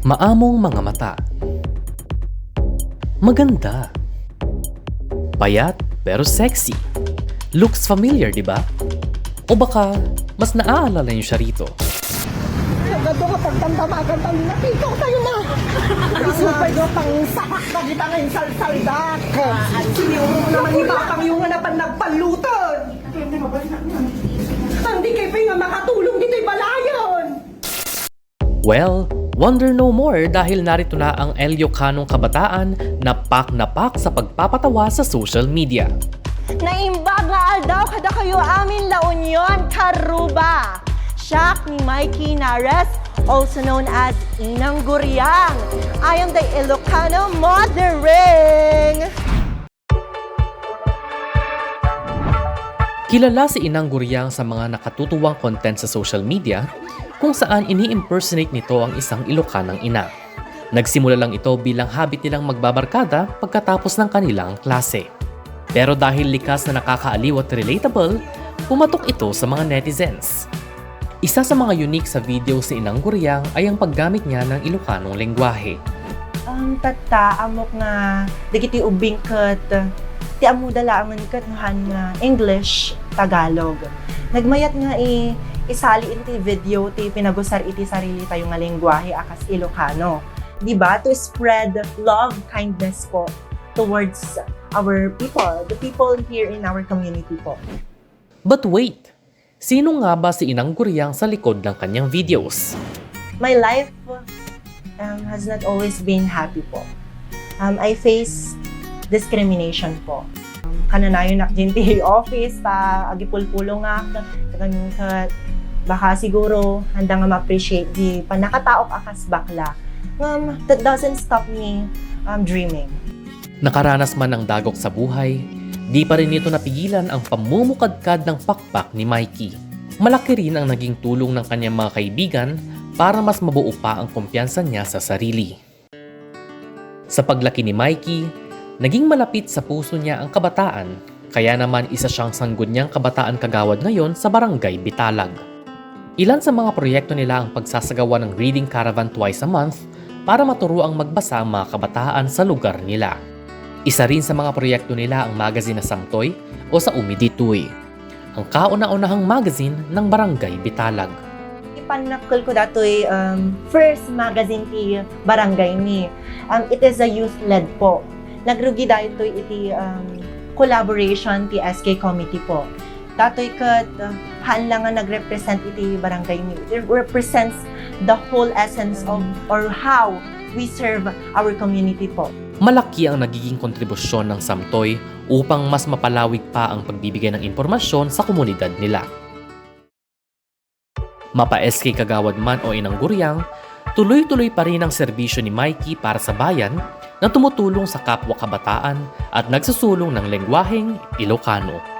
Maamong mga mata. Maganda. Payat pero sexy. Looks familiar, di ba? O baka mas naaalala niyo siya rito. Agad ko pagdamdamagan tayo na pito tayo na. Super ko pang sapak na kita ngayon salsaldak. Siniro mo naman ni Batang yung hanapan nagpaluton. Hindi kayo pa yung makatulong dito'y balayon. Well, wonder no more dahil narito na ang Ilocano kabataan na pak sa pagpapatawa sa social media. Naimbag nga aldaw kada kayo amin La Union, Caruba. Siak ni Mikey Nares, also known as Inang Guriang. I am the Ilocano Mothering. Kilala si Inang Guriang sa mga nakatutuwang content sa social media kung saan ini-impersonate nito ang isang Ilocanang ina. Nagsimula lang ito bilang habit nilang magbabarkada pagkatapos ng kanilang klase. Pero dahil likas na nakakaaliw at relatable, pumatok ito sa mga netizens. Isa sa mga unique sa video si Inang Guriang ay ang paggamit niya ng Ilocanong lengguwahe. Ang tata, amok nga, dagiti ubing kat, ti amu dalangan kat nga English, Tagalog. Nagmayat nga isali iti video, ti pinagusar iti sarili tayo nga lengguwahe akas Ilocano. Diba? To spread love, kindness po towards our people, the people here in our community po. But wait, sino nga ba si Inang Guriang sa likod ng kanyang videos? My life has not always been happy po. I face discrimination po. Kananayon na dinti office, ta agipulpulo nga, baka siguro handa nga ma-appreciate di panakataok akas bakla. That doesn't stop me dreaming. Nakaranas man ng dagok sa buhay, di pa rin nito napigilan ang pamumukadkad ng pakpak ni Mikey. Malaki rin ang naging tulong ng kanyang mga kaibigan para mas mabuo pa ang kumpiyansa niya sa sarili. Sa paglaki ni Mikey, naging malapit sa puso niya ang kabataan, kaya naman isa siyang sangguniang kabataan kagawad ngayon sa Barangay Bitalag. Ilan sa mga proyekto nila ang pagsasagawa ng reading caravan twice a month para maturo ang magbasa ang mga kabataan sa lugar nila. Isa rin sa mga proyekto nila ang magazine na Samtoy o sa Umiditoy, ang kauna-unahang magazine ng Barangay Bitalag. Ipanakol ko dato'y first magazine ti Barangay ni. It is a youth-led po. Nagrugi dato'y iti collaboration ti SK Committee po. Dato'y kat hanlang nga nag-represent iti Barangay ni. It represents the whole essence of or how we serve our community po. Malaki ang nagiging kontribusyon ng Samtoy upang mas mapalawig pa ang pagbibigay ng impormasyon sa komunidad nila. Mapa-SK kagawad man o Inang Guriang, tuloy-tuloy pa rin ang serbisyo ni Mikey para sa bayan na tumutulong sa kapwa kabataan at nagsusulong ng lengguwaheng Ilocano.